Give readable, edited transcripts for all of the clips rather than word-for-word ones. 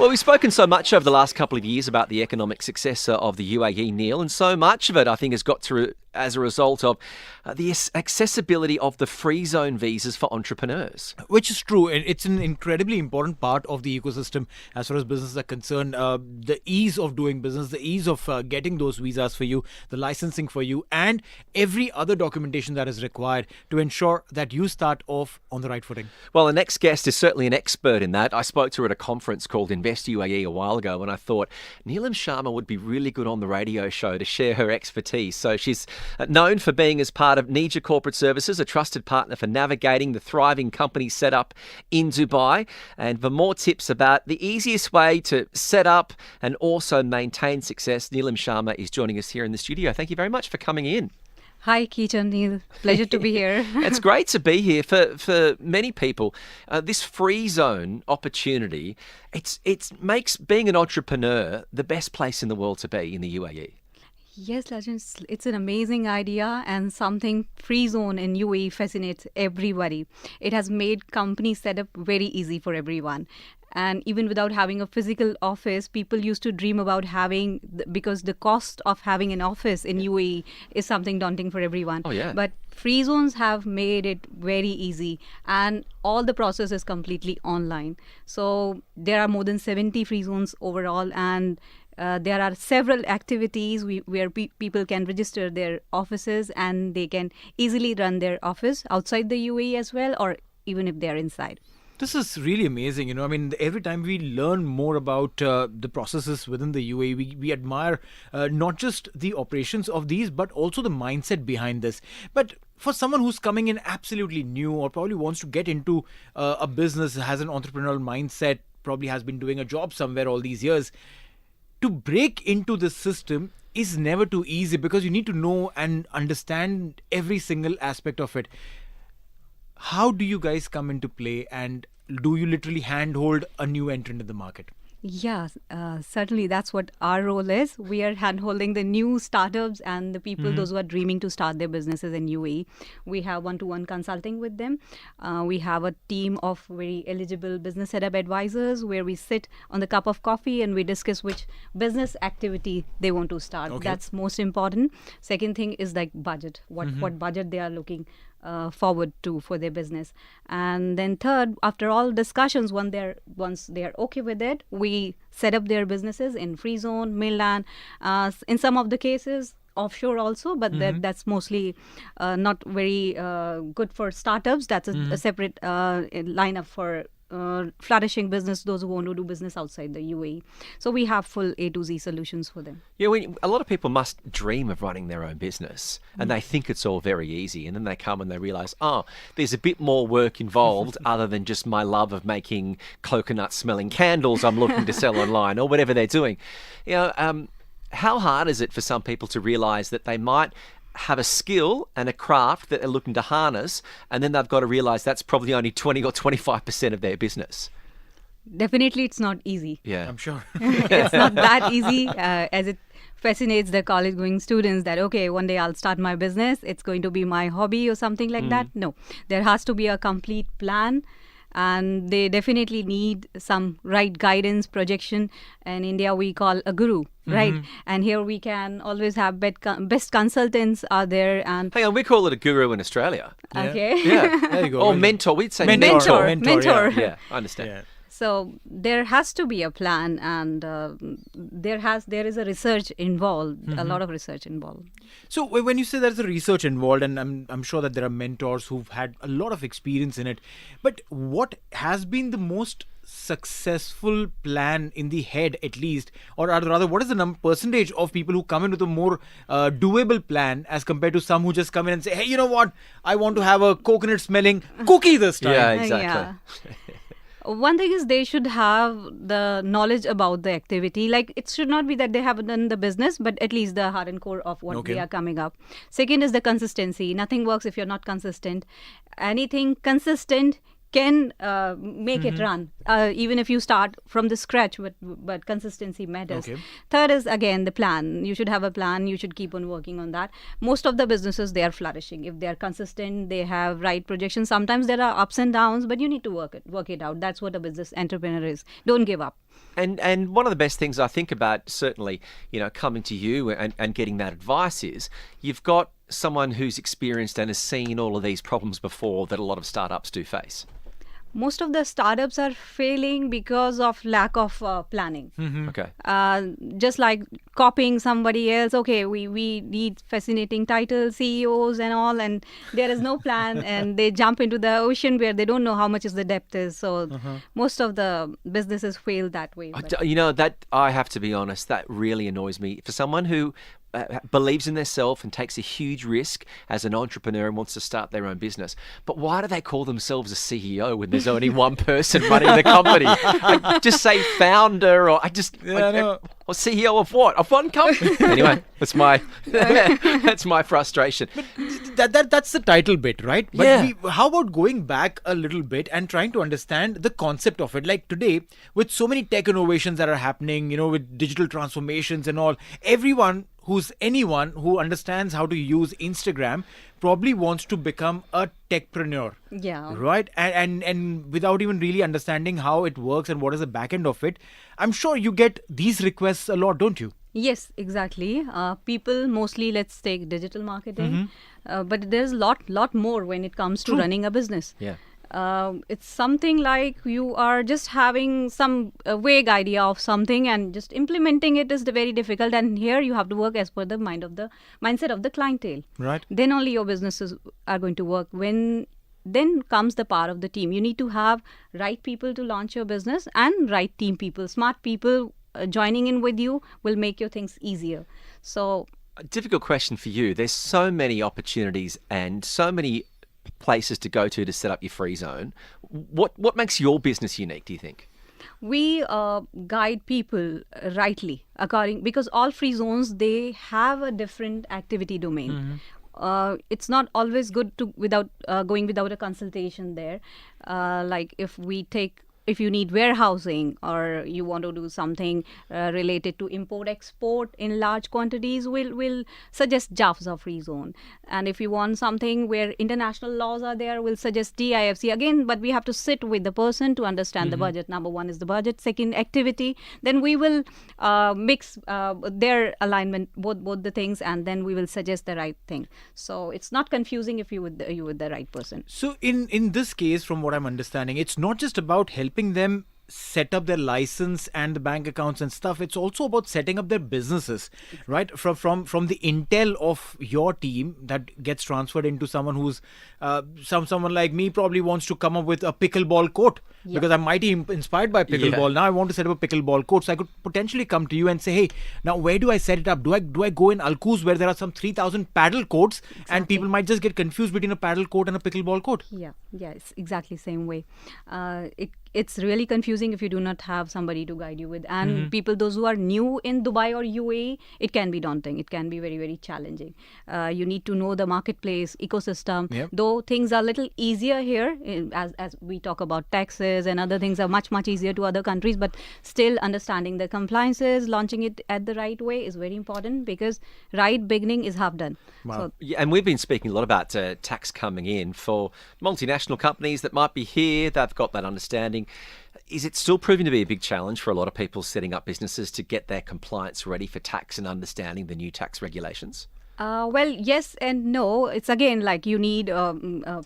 Well, we've spoken so much over the last couple of years about the economic success of the UAE, Neil, and so much of it, I think, has got through as a result of the accessibility of the free zone visas for entrepreneurs. Which is true. It's an incredibly important part of the ecosystem as far as businesses are concerned. The ease of doing business, the ease of getting those visas for you, the licensing for you, and every other documentation that is required to ensure that you start off on the right footing. Well, the next guest is certainly an expert in that. I spoke to her at a conference called Invest UAE a while ago, and I thought Neelam Sharma would be really good on the radio show to share her expertise. So she's known for being as part of Neeja Corporate Services, a trusted partner for navigating the thriving company setup in Dubai. And for more tips about the easiest way to set up and also maintain success, Neelam Sharma is joining us here in the studio. Thank you very much for coming in. Hi, Kitch and Neil. Pleasure to be here. It's great to be here. For many people, this free zone opportunity, it makes being an entrepreneur the best place in the world to be in the UAE. Yes, Legends, it's an amazing idea and something free zone in UAE fascinates everybody. It has made company setup very easy for everyone. And even without having a physical office, people used to dream about having, because the cost of having an office in UAE is something daunting for everyone. Oh, yeah. But free zones have made it very easy, and all the process is completely online. So there are more than 70 free zones overall, and there are several activities where people can register their offices, and they can easily run their office outside the UAE as well, or even if they're inside. This is really amazing. I mean, every time we learn more about the processes within the UAE, we admire not just the operations of these, but also the mindset behind this. But for someone who's coming in absolutely new, or probably wants to get into a business, has an entrepreneurial mindset, probably has been doing a job somewhere all these years, to break into the system is never too easy, because you need to know and understand every single aspect of it. How do you guys come into play, and do you literally handhold a new entrant in the market? Yeah, certainly that's what our role is. We are handholding the new startups and the people, those who are dreaming to start their businesses in UAE. We have one-to-one consulting with them. We have a team of very eligible business setup advisors where we sit on the cup of coffee and we discuss which business activity they want to start. Okay. That's most important. Second thing is like budget, what budget they are looking forward to for their business. And then third, after all discussions, once they're okay with it, we set up their businesses in free zone, mainland, in some of the cases offshore also, but that's mostly not very good for startups. That's a separate lineup for flourishing business, those who want to do business outside the UAE. So we have full A to Z solutions for them. Yeah, a lot of people must dream of running their own business, and they think it's all very easy, and then they come and they realise, there's a bit more work involved other than just my love of making coconut-smelling candles I'm looking to sell online, or whatever they're doing. How hard is it for some people to realise that they might have a skill and a craft that they're looking to harness, and then they've got to realise that's probably only 20 or 25% of their business? Definitely it's not easy. Yeah, I'm sure. It's not that easy, as it fascinates the college going students that, okay, one day I'll start my business, it's going to be my hobby or something like that. No, there has to be a complete plan, and they definitely need some right guidance, projection. In India we call a guru, right? And here we can always have best consultants are there. And hang on, we call it a guru in Australia. okay. Yeah, There you go. or mentor. We'd say Mentor. Yeah, I understand. Yeah. So there has to be a plan, and there is a research involved, a lot of research involved. So when you say there's a research involved, and I'm sure that there are mentors who've had a lot of experience in it, but what has been the most successful plan in the head, at least, or rather, what is the percentage of people who come in with a more doable plan as compared to some who just come in and say, hey, you know what, I want to have a coconut smelling cookie this time? Yeah, exactly. Yeah. One thing is they should have the knowledge about the activity. Like, it should not be that they haven't done the business, but at least the heart and core of what they are coming up. Second is the consistency. Nothing works if you're not consistent. Anything consistent can make it run, even if you start from the scratch, but consistency matters. Okay. Third is, again, the plan. You should have a plan. You should keep on working on that. Most of the businesses, they are flourishing. If they are consistent, they have right projections. Sometimes there are ups and downs, but you need to work it out. That's what a business entrepreneur is. Don't give up. And one of the best things I think about, certainly, coming to you and getting that advice is you've got someone who's experienced and has seen all of these problems before that a lot of startups do face. Most of the startups are failing because of lack of planning. Okay. Just like copying somebody else. Okay, we need fascinating titles, CEOs and all, and there is no plan, and they jump into the ocean where they don't know how much is the depth is. So most of the businesses fail that way. That I have to be honest, that really annoys me. For someone who believes in themselves and takes a huge risk as an entrepreneur and wants to start their own business. But why do they call themselves a CEO when there's only one person running the company? Just say founder or or CEO of what? Of one company? Anyway, that's my frustration. But that's the title bit, right? But Yeah. how about going back a little bit and trying to understand the concept of it? Like today, with so many tech innovations that are happening, with digital transformations and all, anyone who understands how to use Instagram probably wants to become a techpreneur. Yeah. Right? And without even really understanding how it works and what is the back end of it, I'm sure you get these requests a lot, don't you? Yes, exactly. People mostly, let's take digital marketing, but there's a lot more when it comes to running a business. Yeah. It's something like you are just having some vague idea of something and just implementing it is very difficult. And here you have to work as per the mindset of the clientele. Right. Then only your businesses are going to work. Then comes the power of the team. You need to have right people to launch your business and right team people, smart people joining in with you will make your things easier. So, a difficult question for you. There's so many opportunities and so many places to go to set up your free zone. What makes your business unique, do you think? we guide people rightly because all free zones, they have a different activity domain. It's not always good to going without a consultation there. Like if you need warehousing or you want to do something related to import-export in large quantities, we'll suggest JAFZA free zone. And if you want something where international laws are there, we'll suggest DIFC again, but we have to sit with the person to understand the budget. Number one is the budget, second activity. Then we will mix their alignment, both the things, and then we will suggest the right thing. So it's not confusing if you with the right person. So in this case, from what I'm understanding, it's not just about helping them set up their license and the bank accounts and stuff. It's also about setting up their businesses, right? From the intel of your team that gets transferred into someone who's someone like me probably wants to come up with a pickleball court because I'm mighty inspired by pickleball. Yeah. Now I want to set up a pickleball court, so I could potentially come to you and say, hey, now where do I set it up? Do I go in Al Quoz where there are some 3,000 paddle courts and people might just get confused between a paddle court and a pickleball court? Yeah, it's exactly same way. It's really confusing if you do not have somebody to guide you with. And people, those who are new in Dubai or UAE, it can be daunting. It can be very, very challenging. You need to know the marketplace, ecosystem. Yep. Though things are a little easier here, as we talk about taxes and other things are much, much easier to other countries. But still understanding the compliances, launching it at the right way is very important because right beginning is half done. Wow. So, Yeah, and we've been speaking a lot about tax coming in for multinational companies that might be here. They've got that understanding. Is it still proving to be a big challenge for a lot of people setting up businesses to get their compliance ready for tax and understanding the new tax regulations? well, yes and no. It's again like you need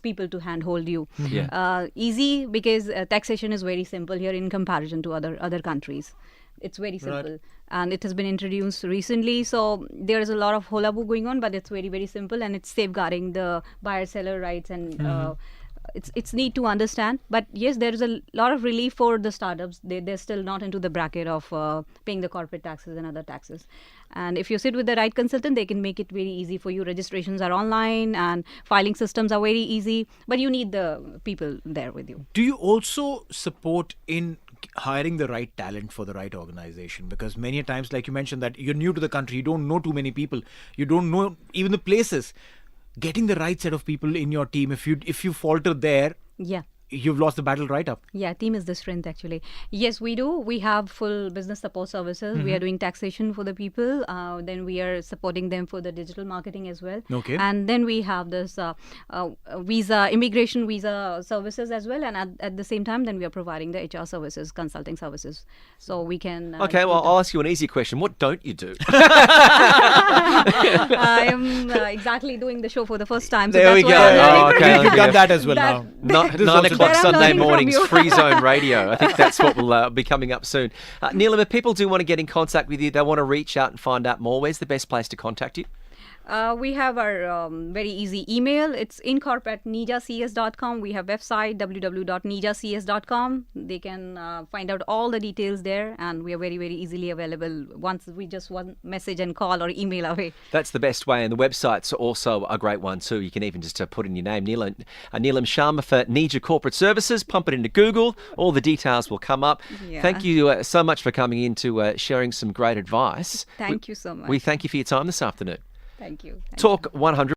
people to handhold you. Yeah. Easy because taxation is very simple here in comparison to other countries. It's very simple. Right. And it has been introduced recently. So there is a lot of hullabaloo going on, but it's very, very simple and it's safeguarding the buyer-seller rights and it's neat to understand. But yes, there is a lot of relief for the startups. They're still not into the bracket of paying the corporate taxes and other taxes. And if you sit with the right consultant, they can make it very easy for you. Registrations are online and filing systems are very easy, but you need the people there with you. Do you also support in hiring the right talent for the right organization? Because many times, like you mentioned, that you're new to the country, you don't know too many people, you don't know even the places. Getting the right set of people in your team, if you falter there, Yeah. you've lost the battle right up. Yeah, team is the strength actually. Yes, we do. We have full business support services. We are doing taxation for the people. Then we are supporting them for the digital marketing as well. Okay. And then we have this visa, immigration visa services as well. And at the same time, then we are providing the HR services, consulting services. So we can. Okay, well, I'll ask you an easy question. What don't you do? I am exactly doing the show for the first time. So There we that's go. why I'm learning. Oh, okay. You've done that as well That- now. Nine This is also o'clock Where I'm Sunday learning from mornings, you. Free Zone Radio. I think that's what will be coming up soon. Neelam, if people do want to get in contact with you, they want to reach out and find out more, where's the best place to contact you? We have our very easy email. It's incorp@neejacs.com. We have website www.neejacs.com. They can find out all the details there, and we are very, very easily available once we just one message and call or email away. That's the best way, and the website's also a great one too. You can even just put in your name, Neelam Sharma for Neeja Corporate Services. Pump it into Google. All the details will come up. Yeah. Thank you so much for coming in to sharing some great advice. Thank you so much. We thank you for your time this afternoon. Thank you. Thank you. Talk 100.